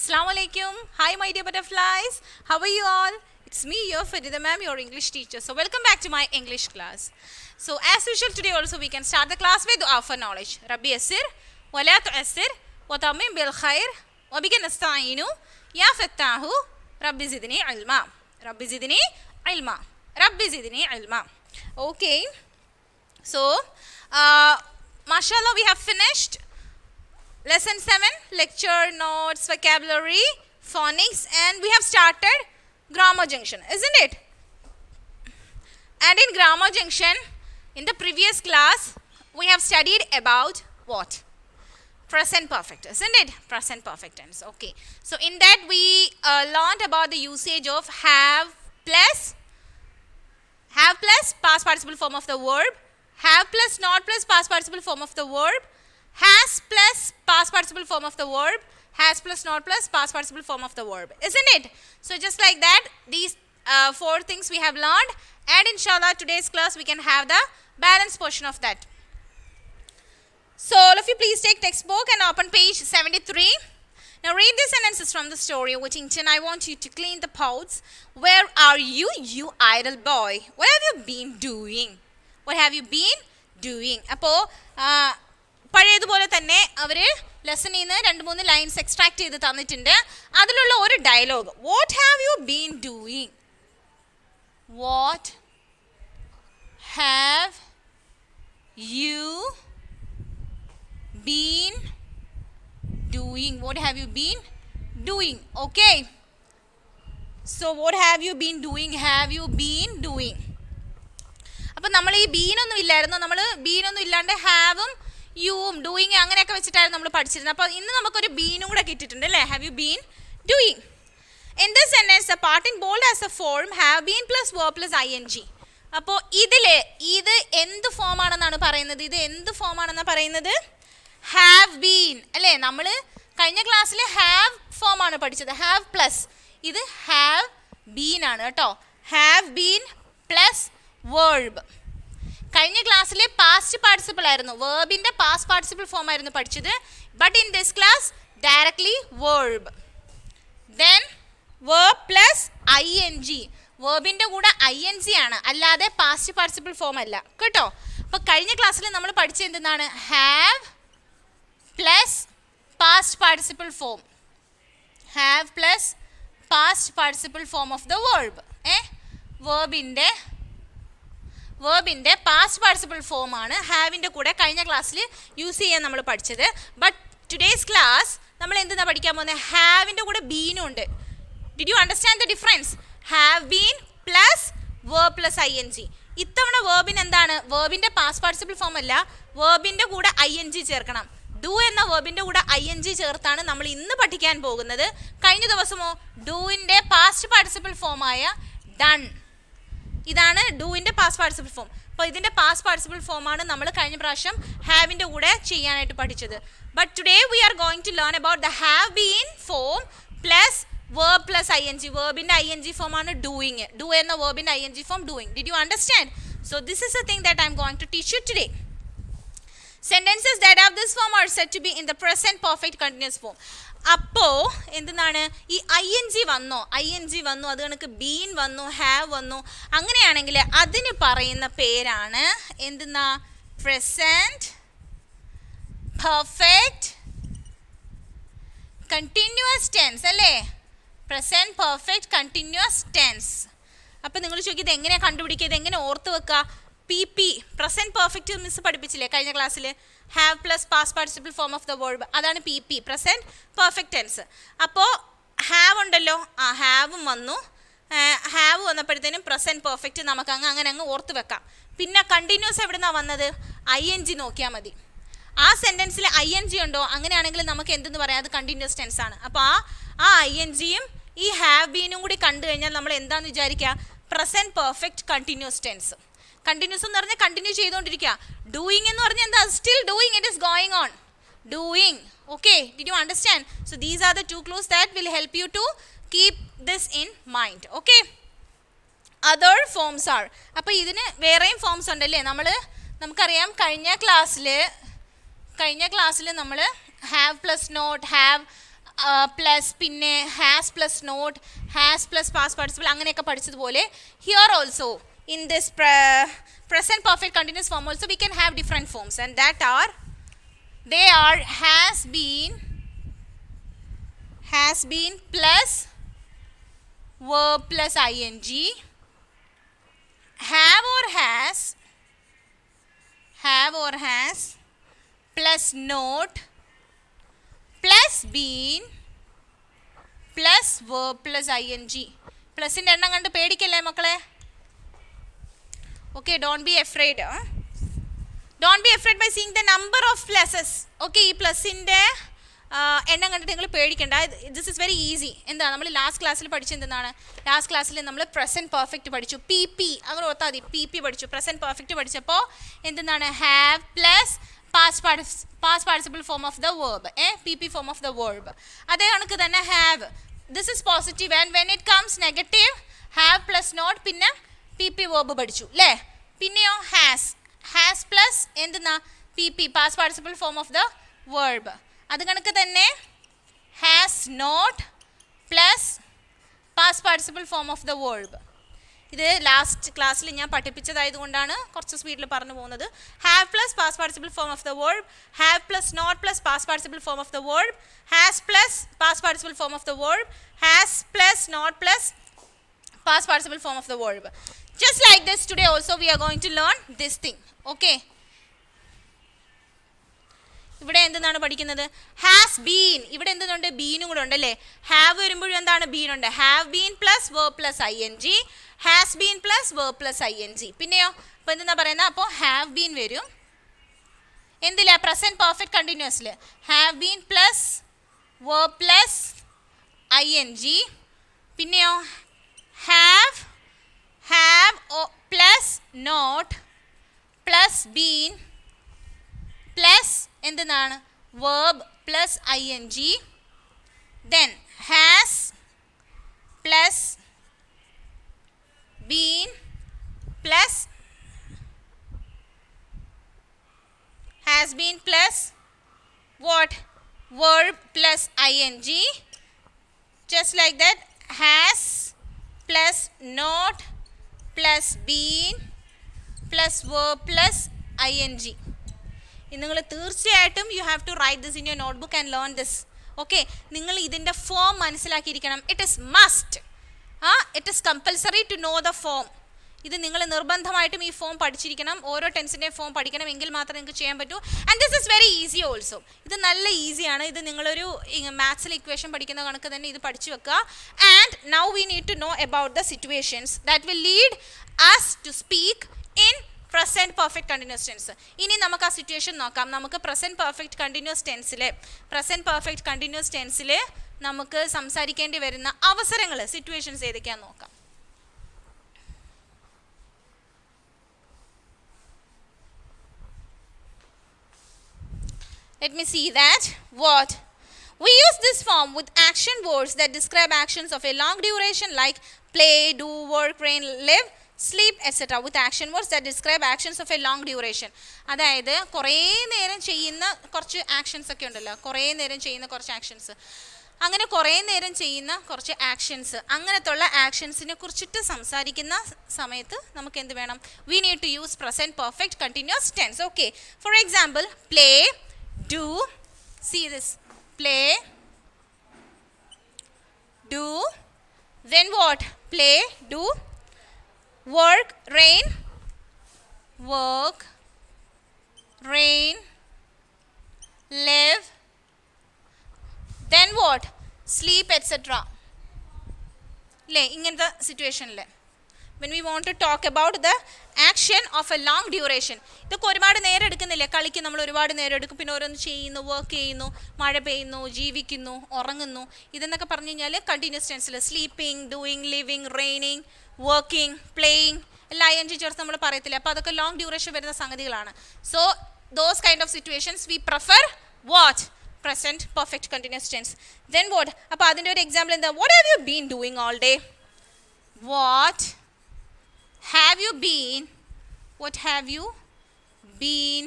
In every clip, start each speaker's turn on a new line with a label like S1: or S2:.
S1: Assalamu alaikum. Hi my dear butterflies. How are you all? It's me, your Farida ma'am, your English teacher. So welcome back to my English class. So as usual today also we can start the class with dua for knowledge. Rabbi yassir wa la tu'assir wa tammim bil khair wa bika nasta'inu ya fattahu rabbi zidni ilma. Rabbi zidni ilma. Rabbi zidni ilma. Okay. So mashallah we have finished Lesson 7, lecture, notes, vocabulary, phonics, and we have started grammar junction, isn't it? And in grammar junction, in the previous class, we have studied about what? Present perfect, isn't it? Present perfect tense, okay. So in that we learned about the usage of have plus, past participle form of the verb, have plus, not plus, past participle form of the verb, has plus past participle form of the verb, has plus not plus past participle form of the verb, isn't it? So just like that, these 4 things we have learned, and inshallah today's class we can have the balance portion of that. So all of you please take textbook and open page 73. Now read the sentences from the story Whittington. I want you to clean the pots. Where are you, you idle boy? What have you been doing? What have you been doing? അപ്പോൾ പഴയതുപോലെ തന്നെ അവർ ലെസണിൽ നിന്ന് 2-3 lines extract ചെയ്ത് തന്നിട്ടുണ്ട്. അതിലുള്ള ഒരു dialogue, what have you been doing? What have you been doing? What have you been doing? Okay, so what have you been doing? Have you been doing. അപ്പം നമ്മൾ ഈ ബീനൊന്നും ഇല്ലായിരുന്നു, നമ്മൾ ബീനൊന്നും ഇല്ലാണ്ട് ഹാവും യുവും ഡൂയിങ് അങ്ങനെയൊക്കെ വെച്ചിട്ടായിരുന്നു നമ്മൾ പഠിച്ചിരുന്നത്. അപ്പോൾ ഇന്ന് നമുക്കൊരു ബീനും കൂടെ കിട്ടിയിട്ടുണ്ട് അല്ലേ? Have you been doing. In this sentence the part in bold as A form have been plus verb plus ING. അപ്പോൾ ഇത് എന്ത് ഫോമാണെന്നാണ് പറയുന്നത്? ഇത് എന്ത് ഫോമാണെന്നാണ് പറയുന്നത്? ഹാവ് ബീൻ അല്ലേ? നമ്മൾ കഴിഞ്ഞ ക്ലാസ്സിൽ ഹാവ് ഫോമാണ് പഠിച്ചത്, ഹാവ് പ്ലസ്. ഇത് ഹാവ് ബീൻ ആണ് കേട്ടോ. Have been plus verb. കഴിഞ്ഞ ക്ലാസ്സിൽ പാസ്റ്റ് പാർട്ടിസിപ്പിൾ ആയിരുന്നു, വേർബിൻ്റെ പാസ്റ്റ് പാർട്ടിസിപ്പിൾ ഫോം ആയിരുന്നു പഠിച്ചത്. But in this class directly verb, then verb plus ING. വേർബിൻ്റെ കൂടെ ING ആണ്, അല്ലാതെ പാസ്റ്റ് പാർട്ടിസിപ്പിൾ ഫോം അല്ല കേട്ടോ. അപ്പോൾ കഴിഞ്ഞ ക്ലാസ്സിൽ നമ്മൾ പഠിച്ചത് എന്താണ്? Have plus past participle form, have plus past participle form of the verb. വേർബിൻ്റെ പാസ്റ്റ് പാർട്ടിസിപ്പിൾ ഫോമാണ് ഹാവിൻ്റെ കൂടെ കഴിഞ്ഞ ക്ലാസ്സിൽ യൂസ് ചെയ്യാൻ നമ്മൾ പഠിച്ചത്. ബട്ട് ടുഡേയ്സ് ക്ലാസ് നമ്മൾ എന്താണ് പഠിക്കാൻ പോകുന്നത്? ഹാവിൻ്റെ കൂടെ ബീനും ഉണ്ട്. Did you understand the difference? Have been plus verb plus ING. ഇത്തവണ വേർബിന് എന്താണ്? വേർബിൻ്റെ പാസ്റ്റ് പാർട്ടിസിപ്പിൾ ഫോം അല്ല, വേർബിൻ്റെ കൂടെ ING ചേർക്കണം. ഡു എന്ന വേർബിൻ്റെ കൂടെ ING ചേർത്താണ് നമ്മൾ ഇന്ന് പഠിക്കാൻ പോകുന്നത്. കഴിഞ്ഞ ദിവസമോ ഡൂവിൻ്റെ പാസ്റ്റ് പാർട്ടിസിപ്പിൾ ഫോമായ ഡൺ, ഇതാണ് ഡൂവിൻ്റെ പാസ്റ്റ് പാർട്ടിസിപ്പിൾ ഫോം. അപ്പോൾ ഇതിൻ്റെ പാസ്റ്റ് പാർട്ടിസിപ്പിൾ ഫോമാണ് നമ്മൾ കഴിഞ്ഞ പ്രാവശ്യം ഹാവിൻ്റെ കൂടെ ചെയ്യാനായിട്ട് പഠിച്ചത്. But today we are going to learn about the have been form plus verb plus ING. വേർബിൻ്റെ ING ഫോമാണ് ഡൂയിങ്. ഡു എന്ന വേർബിൻ്റെ ING form doing. Did you understand? So this is a thing that I'm going to teach you today. Sentences that have this form are said to be in the present perfect continuous form. അപ്പോൾ എന്താണ്? ഈ ING വന്നോ, അത് കണക്ക് been വന്നു, have വന്നു, അങ്ങനെയാണെങ്കിൽ അതിന് പറയുന്ന പേരാണ് എന്തെന്നാ? പ്രസൻറ്റ് പെർഫെക്റ്റ് കണ്ടിന്യൂസ് ടെൻസ് അല്ലേ? Present perfect continuous tense. അപ്പോൾ നിങ്ങൾ ചോദിക്കുന്നത് എങ്ങനെയാണ് കണ്ടുപിടിക്കുക, ഇത് എങ്ങനെ ഓർത്ത് വെക്കുക? PP പ്രസൻറ്റ് പെർഫെക്റ്റ് മിസ് പഠിപ്പിച്ചില്ലേ കഴിഞ്ഞ ക്ലാസ്സിൽ? Have plus past participle form of the verb, അതാണ് PP പ്രസൻറ്റ് പെർഫെക്റ്റ് ടെൻസ്. അപ്പോൾ ഹാവ് ഉണ്ടല്ലോ, ഹാവും വന്നു, ഹാവ് വന്നപ്പോഴത്തേനും പ്രസൻറ്റ് പെർഫെക്റ്റ് നമുക്ക് അങ്ങനെ ഓർത്ത് വെക്കാം. പിന്നെ കണ്ടിന്യൂസ് എവിടെ നിന്നാണ് വന്നത്? ING നോക്കിയാൽ മതി. ആ സെൻറ്റൻസിൽ ING ഉണ്ടോ? അങ്ങനെയാണെങ്കിൽ നമുക്ക് എന്തെന്ന് പറയാം? അത് കണ്ടിന്യൂസ് ടെൻസ് ആണ്. അപ്പോൾ ആ INGയും ഈ ഹാവ് ബീനും കൂടി കണ്ടു കഴിഞ്ഞാൽ നമ്മൾ എന്താണെന്ന് വിചാരിക്കുക? Present perfect continuous tense. Continuous എന്ന് പറഞ്ഞാൽ കണ്ടിന്യൂ ചെയ്തുകൊണ്ടിരിക്കുക. ഡൂയിങ് എന്ന് പറഞ്ഞാൽ എന്താ? Still doing, it is going on, doing. Okay, did you understand? So these are the 2 clues that will help you to keep this in mind. Okay, other forms are, അപ്പോൾ ഇതിന് വേറെയും forms ഉണ്ടല്ലേ? നമുക്കറിയാം കഴിഞ്ഞ ക്ലാസ്സിൽ നമ്മൾ have plus not, have plus പിന്നെ has plus not, has plus past participle അങ്ങനെയൊക്കെ പഠിച്ചതുപോലെ here also in this present perfect continuous form also we can have different forms, and that are they are has been plus verb plus ing, have or has plus note plus been plus verb plus ing. പ്ലസിൻ്റെ എണ്ണം കണ്ട് പേടിക്കല്ലേ മക്കളെ? Okay, don't be afraid. Don't be afraid by seeing the number of pluses. Okay, ഈ പ്ലസിൻ്റെ എണ്ണം കണ്ടിട്ട് നിങ്ങൾ പേടിക്കണ്ട. This is very easy. എന്താണ് നമ്മൾ ലാസ്റ്റ് ക്ലാസ്സിൽ പഠിച്ചെന്താണ്? ലാസ്റ്റ് ക്ലാസ്സിൽ നമ്മൾ പ്രസൻറ്റ് പെർഫെക്റ്റ് പഠിച്ചു. പി പി അങ്ങനെ ഓർത്താൽ മതി. പി പഠിച്ചു. പ്രസൻറ്റ് പെർഫെക്റ്റ് പഠിച്ചപ്പോൾ എന്താണ്? Have plus past participle form of the verb, P form of the verb. അതേ കണക്ക് തന്നെ have, this is positive, and when it comes negative have plus not, പിന്നെ പി വേർബ് പഠിച്ചു അല്ലേ? പിന്നെയോ ഹാസ് പ്ലസ് എന്തെന്നാ? P past participle form of the verb. അത് കണക്ക് തന്നെ has not plus past participle form of the verb. ഇത് last ക്ലാസ്സിൽ ഞാൻ പഠിപ്പിച്ചതായതുകൊണ്ടാണ് കുറച്ച് സ്പീഡിൽ പറഞ്ഞു പോകുന്നത്. Have plus past participle form of the verb, have plus not plus past participle form of the verb, has plus past participle form of the verb, has plus not plus past participle form of the verb. Just like this, today also we are going to learn this thing. Okay, ഇവിടെ എന്താണ് പഠിക്കുന്നത്? Has been. ഇവിടെ എന്തുണ്ട്? ബീനും കൂടെ ഉണ്ടല്ലേ? Have വരുമ്പോഴും എന്താണ്? Been ഉണ്ട്. Have been plus verb plus I N G, has been plus verb plus I N G. പിന്നെയോ അപ്പോൾ എന്താ പറയുന്നത്? അപ്പോൾ ഹാവ് ബീൻ വരും എന്തില്ല? പ്രസൻറ്റ് പെർഫെക്റ്റ് കണ്ടിന്യൂസിൽ have been plus verb plus I N G. പിന്നെയോ have plus not plus been plus എന്താണ്? verb plus ing, then has plus been plus what? verb plus ing. Just like that, has plus not plus been plus verb plus ing. നിങ്ങൾ തീർച്ചയായിട്ടും you have to write this in your notebook and learn this. Okay, നിങ്ങൾ ഇതിൻ്റെ form മനസ്സിലാക്കിയിരിക്കണം. It is must, it is compulsory to know the form. ഇത് നിങ്ങൾ നിർബന്ധമായിട്ടും ഈ form പഠിച്ചിരിക്കണം. ഓരോ ടെൻസിൻ്റെയും ഫോം പഠിക്കണം, എങ്കിൽ മാത്രമേ നിങ്ങൾക്ക് ചെയ്യാൻ പറ്റൂ. And this is very easy also. ഇത് നല്ല ഈസിയാണ്. ഇത് നിങ്ങളൊരു മാത്സിൽ ഇക്വേഷൻ പഠിക്കുന്ന കണക്ക് തന്നെ ഇത് പഠിച്ചു വെക്കുക. And now we need to know about the situations that will lead us to speak in present perfect continuous tense. ഇനി നമുക്ക് ആ സിറ്റുവേഷൻ നോക്കാം. നമുക്ക് പ്രസൻറ്റ് പെർഫെക്റ്റ് കണ്ടിന്യൂസ് ടെൻസിൽ നമുക്ക് സംസാരിക്കേണ്ടി വരുന്ന അവസരങ്ങൾ, സിറ്റുവേഷൻസ് ഏതൊക്കെയാണെന്ന് നോക്കാം. Let me see that. What? We use this form with action words that describe actions of a long duration like play, do, work, rain, live, sleep, etc. With action words that describe actions of a long duration. അതായത് കുറേ നേരം ചെയ്യുന്ന കുറച്ച് actions ഒക്കെ ഉണ്ടല്ലോ, കുറേ നേരം ചെയ്യുന്ന കുറച്ച് ആക്ഷൻസ്, അങ്ങനെ കുറേ നേരം ചെയ്യുന്ന കുറച്ച് ആക്ഷൻസ്, അങ്ങനത്തുള്ള ആക്ഷൻസിനെ കുറിച്ചിട്ട് സംസാരിക്കുന്ന സമയത്ത് നമുക്ക് എന്ത് വേണം? We need to use present perfect continuous tense. Okay, for example play, do, see this, play, do, then what? Play, do, work, rain, live, then what? Sleep, etc. Le inganta situation le when we want to talk about the action of a long duration. ഇതൊക്കെ ഒരുപാട് നേരം എടുക്കുന്നില്ല. കളിക്ക് നമ്മൾ ഒരുപാട് നേരം എടുക്കും, പിന്നെ ഓരോന്ന് ചെയ്യുന്നു, വർക്ക് ചെയ്യുന്നു, മഴ പെയ്യുന്നു, ജീവിക്കുന്നു, ഉറങ്ങുന്നു, ഇതെന്നൊക്കെ പറഞ്ഞു കഴിഞ്ഞാൽ കണ്ടിന്യൂസ് ടെൻസിൽ sleeping, doing, living, raining, working, playing എല്ലാം ing ചേർത്ത് നമ്മൾ പറയത്തില്ല. അപ്പോൾ അതൊക്കെ ലോങ് ഡ്യൂറേഷൻ വരുന്ന സംഗതികളാണ്. So those kind of situations we prefer what? Present perfect continuous tense. Then what? അപ്പോൾ അതിൻ്റെ ഒരു എക്സാമ്പിൾ എന്താ? What have you been doing all day? What have you been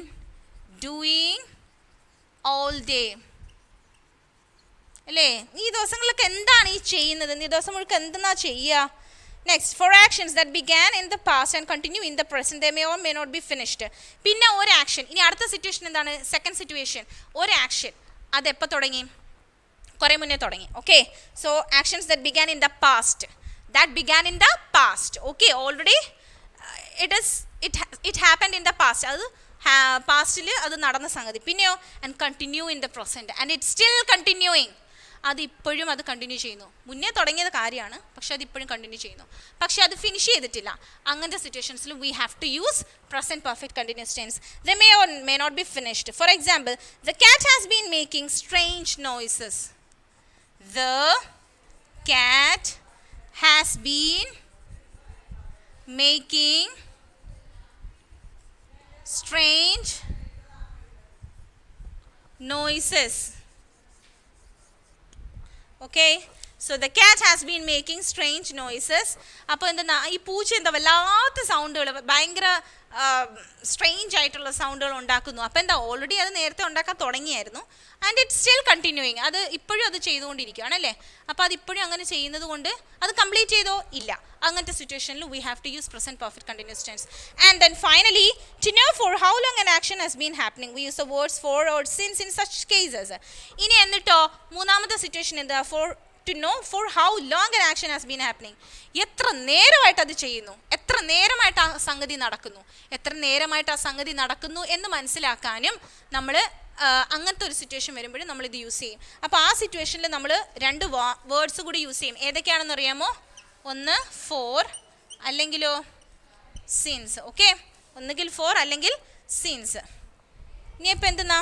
S1: doing all day? അല്ലേ? ഈ ദിവസങ്ങളിലൊക്കെ എന്താണ് ഈ ചെയ്യുന്നത്? ഈ ദിവസം മുഴുവൻ എന്തെന്നാ ചെയ്യുക? Next, for actions that began in the past and continue in the present they may or may not be finished. പിന്നെ ഒരു ആക്ഷൻ, ഇനി അടുത്ത സിറ്റുവേഷൻ എന്താണ്? സെക്കൻഡ് സിറ്റുവേഷൻ, ഒരു ആക്ഷൻ അതെപ്പോൾ തുടങ്ങി? കുറേ മുന്നേ തുടങ്ങി. Okay, so actions that began in the past, that began in the past. Okay, already it happened in the past. അത് പാസ്റ്റിൽ അത് നടന്ന സംഗതി. പിന്നെയോ and continue in the present and it still continuing. അത് ഇപ്പോഴും അത് കണ്ടിന്യൂ ചെയ്യുന്നു. മുന്നേ തുടങ്ങിയത് കാര്യമാണ്, പക്ഷെ അത് ഇപ്പോഴും കണ്ടിന്യൂ ചെയ്യുന്നു. പക്ഷെ അത് ഫിനിഷ് ചെയ്തിട്ടില്ല. അങ്ങനത്തെ സിറ്റുവേഷൻസിൽ we have to use present perfect continuous tense. They may or may not be finished. For example, the cat has been making strange noises. The cat has been making strange noises. Okay, so the cat has been making strange noises. അപ്പോൾ എന്താ ഈ പൂച്ച എന്താ വല്ലാത്ത സൗണ്ടുകൾ, ഭയങ്കര strange ആയിട്ടുള്ള സൗണ്ടുകൾ ഉണ്ടാക്കുന്നു. അപ്പോൾ എന്താ ഓൾറെഡി അത് നേരത്തെ ഉണ്ടാക്കാൻ തുടങ്ങിയായിരുന്നു. And it still continuing. അത് ഇപ്പോഴും അത് ചെയ്തുകൊണ്ടിരിക്കുകയാണ് അല്ലേ? അപ്പോൾ അത് ഇപ്പോഴും അങ്ങനെ ചെയ്യുന്നത് കൊണ്ട് അത് കംപ്ലീറ്റ് ചെയ്തോ? ഇല്ല. അങ്ങനത്തെ സിറ്റുവേഷനിൽ we have to use present perfect continuous tense. And then finally, to know for how long an action has been happening we use the words for or since in such cases. ഇനി എന്നിട്ടോ മൂന്നാമത്തെ situation എന്താ? to know for how long an action has been happening. എത്ര നേരമായിട്ട് അത് ചെയ്യുന്നു, എത്ര നേരമായിട്ട് ആ സംഗതി നടക്കുന്നു, എത്ര നേരമായിട്ട് ആ സംഗതി നടക്കുന്നു എന്ന് മനസ്സിലാക്കാനും നമ്മൾ അങ്ങനത്തെ ഒരു സിറ്റുവേഷൻ വരുമ്പോഴും നമ്മളിത് യൂസ് ചെയ്യും. അപ്പോൾ ആ സിറ്റുവേഷനിൽ നമ്മൾ രണ്ട് വേർഡ്സ് കൂടി യൂസ് ചെയ്യും. ഏതൊക്കെയാണെന്ന് അറിയാമോ? ഒന്ന് ഫോർ, അല്ലെങ്കിലോ സിൻസ്. ഓക്കെ, ഒന്നുകിൽ ഫോർ അല്ലെങ്കിൽ സിൻസ്. ഇനി ഇപ്പം എന്തെന്നാ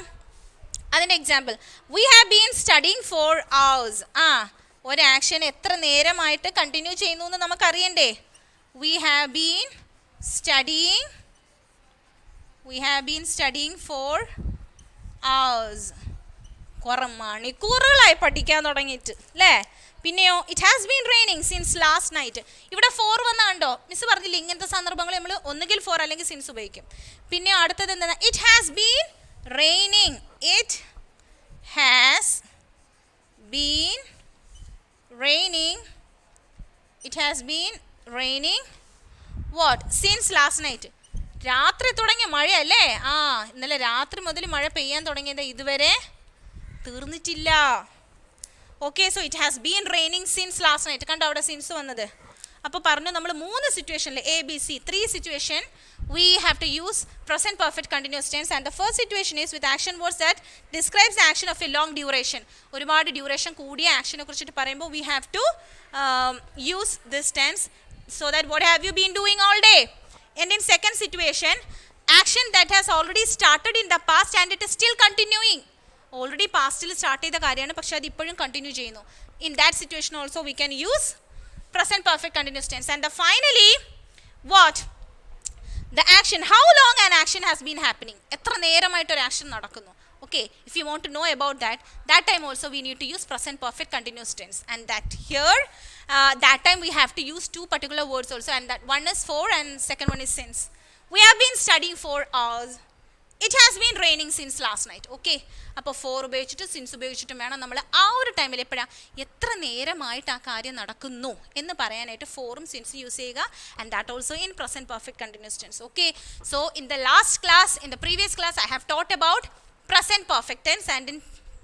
S1: അതിൻ്റെ example? We have been studying for hours. ഒരു ആക്ഷൻ എത്ര നേരമായിട്ട് കണ്ടിന്യൂ ചെയ്യുന്നു എന്ന് നമുക്കറിയണ്ടേ? We have been studying for hours. കുറേ മണിക്കൂറുകളായി പഠിക്കാൻ തുടങ്ങിയിട്ട് അല്ലേ? പിന്നെയോ it has been raining since last night. ഇവിടെ ഫോർ വന്നാണ്ടോ? മിസ് പറഞ്ഞില്ല ഇങ്ങനത്തെ സന്ദർഭങ്ങൾ നമ്മൾ ഒന്നുകിൽ ഫോർ അല്ലെങ്കിൽ സിൻസ് ഉപയോഗിക്കും. പിന്നെ അടുത്തത് എന്താണ്? It has been raining. It has been raining. It has been raining what? Since last night. രാത്രി തുടങ്ങിയ മഴയല്ലേ? ഇന്നലെ രാത്രി മുതൽ മഴ പെയ്യാൻ തുടങ്ങിയത് ഇതുവരെ തീർന്നിട്ടില്ല. Okay, so it has been raining since last night. കണ്ടോ അവിടെ സിൻസ് വന്നത്? അപ്പോൾ പറഞ്ഞു നമ്മൾ മൂന്ന് സിറ്റുവേഷനിൽ ABC 3 situation we have to use present perfect continuous tense, and the first situation is with action words that describes the action of a long duration. ഒരുപാട് duration കൂടിയ ആക്ഷനെ കുറിച്ചിട്ട് പറയുമ്പോൾ we have to use this tense, so that what have you been doing all day. And in second situation, action that has already started in the past and it is still continuing. Already പാസ്റ്റിൽ start ചെയ്ത കാര്യമാണ്, പക്ഷെ അത് ഇപ്പോഴും continue ചെയ്യുന്നു. In that situation also we can use present perfect continuous tense. And the finally what? The action, how long an action has been happening. എത്ര നേരമായിട്ട് ഒരു ആക്ഷൻ നടക്കുന്നു. Okay, if you want to know about that time also we need to use present perfect continuous tense. And that here, that time we have to use two particular words also, and that one is for and second one is since. We have been studying for hours. It has been raining since last night. Okay, അപ്പോൾ four ഉപയോഗിച്ചിട്ട് since ഉപയോഗിച്ചിട്ടും വേണം നമ്മൾ ആ ഒരു ടൈമിൽ എപ്പോഴാണ് എത്ര നേരമായിട്ട് ആ കാര്യം നടക്കുന്നു എന്ന് പറയാനായിട്ട് ഫോറും സിൻസും യൂസ് ചെയ്യുക. And that also in present perfect continuous tense. Okay, so in the last class, in the previous class I have taught about present perfect tense, and in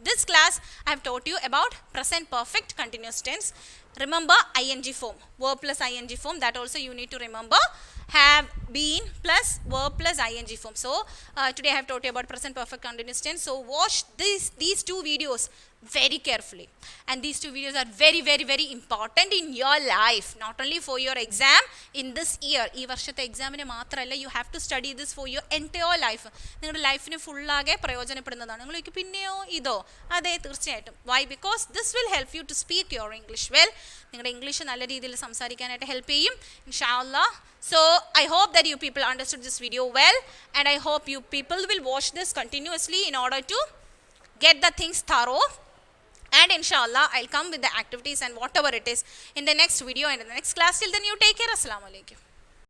S1: this class I have taught you about present perfect continuous tense. Remember ing form, verb plus ing form, that also you need to remember. Have been plus verb plus ing form. So today I have taught you about present perfect continuous tense. So watch these two videos very carefully, and these two videos are very very very important in your life, not only for your exam in this year. ഈ വർഷത്തെ എക്സാമിന് മാത്രമല്ല, you have to study this for your entire life. നിങ്ങളുടെ ലൈഫിന് ഫുള്ളാകെ പ്രയോജനപ്പെടുന്നതാണ്. നിങ്ങൾക്ക് പിന്നെയോ ഇതോ? അതെ, തീർച്ചയായിട്ടും. Why? Because this will help you to speak your English well. നിങ്ങളുടെ ഇംഗ്ലീഷ് നല്ല രീതിയിൽ സംസാരിക്കാനായിട്ട് ഹെൽപ്പ് ചെയ്യും ഇൻഷാ. So I hope that you people understood this video well, and I hope you people will watch this continuously in order to get the things thorough. And inshallah I'll come with the activities and whatever it is in the next video and in the next class. Till then, you take care. Assalamu alaikum.